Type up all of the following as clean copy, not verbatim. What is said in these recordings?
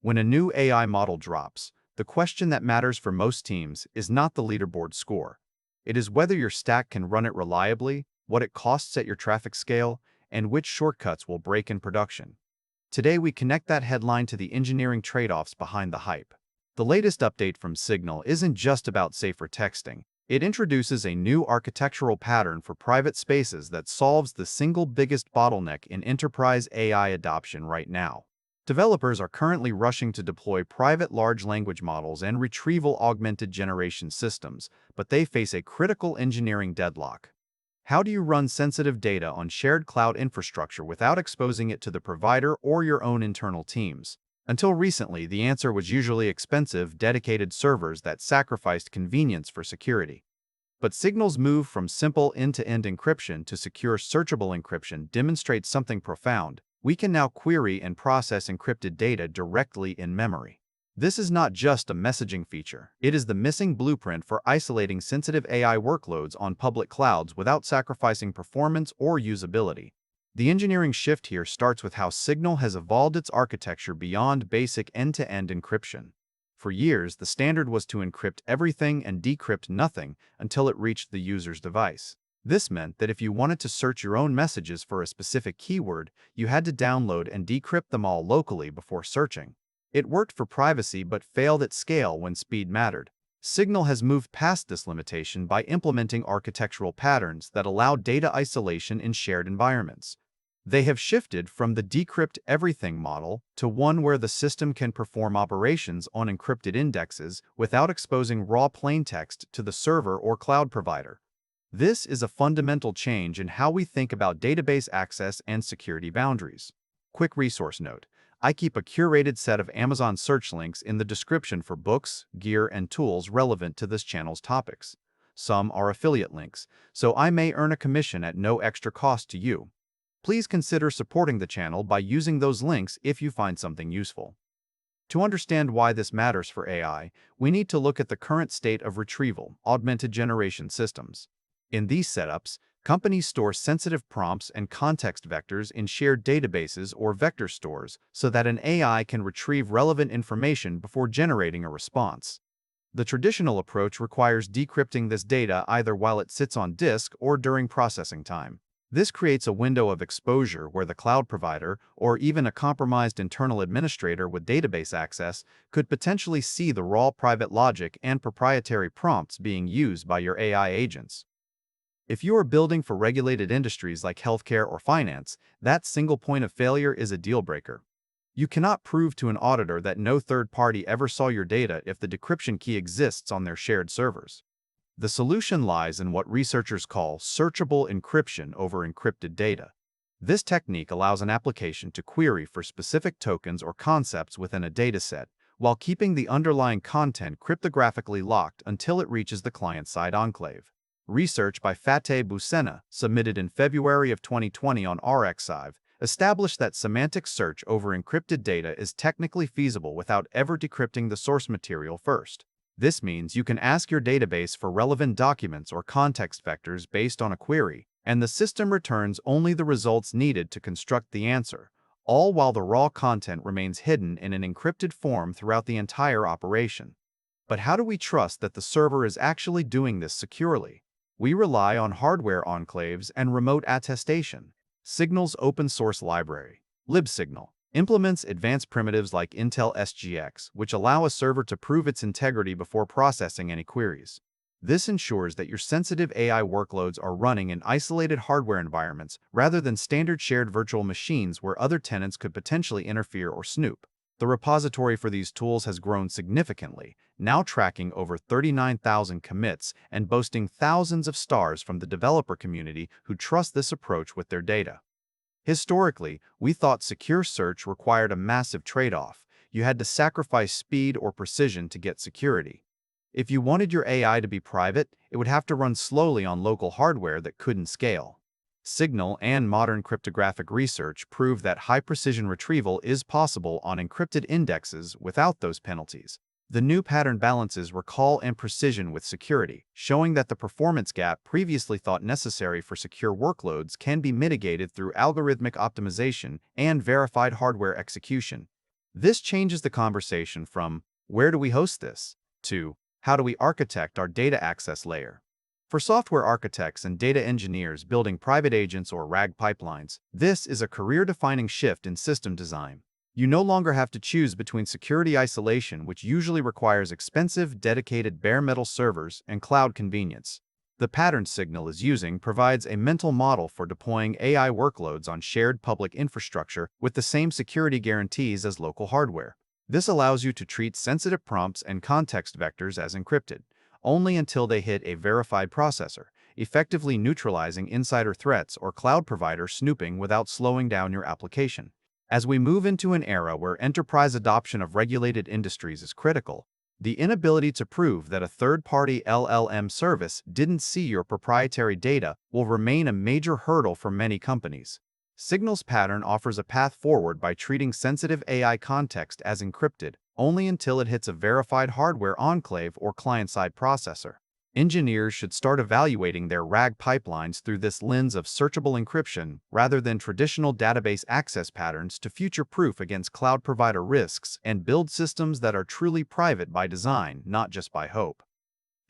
When a new AI model drops, the question that matters for most teams is not the leaderboard score. It is whether your stack can run it reliably, what it costs at your traffic scale, and which shortcuts will break in production. Today we connect that headline to the engineering trade-offs behind the hype. The latest update from Signal isn't just about safer texting. It introduces a new architectural pattern for private spaces that solves the single biggest bottleneck in enterprise AI adoption right now. Developers are currently rushing to deploy private large language models and retrieval-augmented generation systems, but they face a critical engineering deadlock. How do you run sensitive data on shared cloud infrastructure without exposing it to the provider or your own internal teams? Until recently, the answer was usually expensive, dedicated servers that sacrificed convenience for security. But Signal's move from simple end-to-end encryption to secure searchable encryption demonstrates something profound. We can now query and process encrypted data directly in memory. This is not just a messaging feature. It is the missing blueprint for isolating sensitive AI workloads on public clouds without sacrificing performance or usability. The engineering shift here starts with how Signal has evolved its architecture beyond basic end-to-end encryption. For years, the standard was to encrypt everything and decrypt nothing until it reached the user's device. This meant that if you wanted to search your own messages for a specific keyword, you had to download and decrypt them all locally before searching. It worked for privacy but failed at scale when speed mattered. Signal has moved past this limitation by implementing architectural patterns that allow data isolation in shared environments. They have shifted from the decrypt everything model to one where the system can perform operations on encrypted indexes without exposing raw plaintext to the server or cloud provider. This is a fundamental change in how we think about database access and security boundaries. Quick resource note: I keep a curated set of Amazon search links in the description for books, gear, and tools relevant to this channel's topics. Some are affiliate links, so I may earn a commission at no extra cost to you. Please consider supporting the channel by using those links if you find something useful. To understand why this matters for AI, we need to look at the current state of retrieval-augmented generation systems. In these setups, companies store sensitive prompts and context vectors in shared databases or vector stores so that an AI can retrieve relevant information before generating a response. The traditional approach requires decrypting this data either while it sits on disk or during processing time. This creates a window of exposure where the cloud provider, or even a compromised internal administrator with database access, could potentially see the raw private logic and proprietary prompts being used by your AI agents. If you are building for regulated industries like healthcare or finance, that single point of failure is a deal breaker. You cannot prove to an auditor that no third party ever saw your data if the decryption key exists on their shared servers. The solution lies in what researchers call searchable encryption over encrypted data. This technique allows an application to query for specific tokens or concepts within a dataset, while keeping the underlying content cryptographically locked until it reaches the client-side enclave. Research by Fateh Boussena, submitted in February of 2020 on RxIve, established that semantic search over encrypted data is technically feasible without ever decrypting the source material first. This means you can ask your database for relevant documents or context vectors based on a query, and the system returns only the results needed to construct the answer, all while the raw content remains hidden in an encrypted form throughout the entire operation. But how do we trust that the server is actually doing this securely? We rely on hardware enclaves and remote attestation. Signal's open-source library, libsignal, implements advanced primitives like Intel SGX, which allow a server to prove its integrity before processing any queries. This ensures that your sensitive AI workloads are running in isolated hardware environments rather than standard shared virtual machines where other tenants could potentially interfere or snoop. The repository for these tools has grown significantly, now tracking over 39,000 commits and boasting thousands of stars from the developer community who trust this approach with their data. Historically, we thought secure search required a massive trade-off. You had to sacrifice speed or precision to get security. If you wanted your AI to be private, it would have to run slowly on local hardware that couldn't scale. Signal and modern cryptographic research prove that high-precision retrieval is possible on encrypted indexes without those penalties. The new pattern balances recall and precision with security, showing that the performance gap previously thought necessary for secure workloads can be mitigated through algorithmic optimization and verified hardware execution. This changes the conversation from "where do we host this?" to "how do we architect our data access layer?" For software architects and data engineers building private agents or RAG pipelines, this is a career-defining shift in system design. You no longer have to choose between security isolation, which usually requires expensive, dedicated bare metal servers, and cloud convenience. The pattern Signal is using provides a mental model for deploying AI workloads on shared public infrastructure with the same security guarantees as local hardware. This allows you to treat sensitive prompts and context vectors as encrypted, only until they hit a verified processor, effectively neutralizing insider threats or cloud provider snooping without slowing down your application. As we move into an era where enterprise adoption of regulated industries is critical, the inability to prove that a third-party LLM service didn't see your proprietary data will remain a major hurdle for many companies. Signal's pattern offers a path forward by treating sensitive AI context as encrypted only until it hits a verified hardware enclave or client-side processor. Engineers should start evaluating their RAG pipelines through this lens of searchable encryption rather than traditional database access patterns to future-proof against cloud provider risks and build systems that are truly private by design, not just by hope.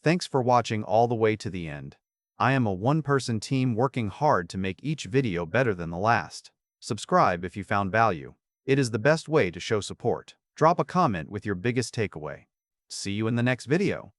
Thanks for watching all the way to the end. I am a one-person team working hard to make each video better than the last. Subscribe if you found value. It is the best way to show support. Drop a comment with your biggest takeaway. See you in the next video.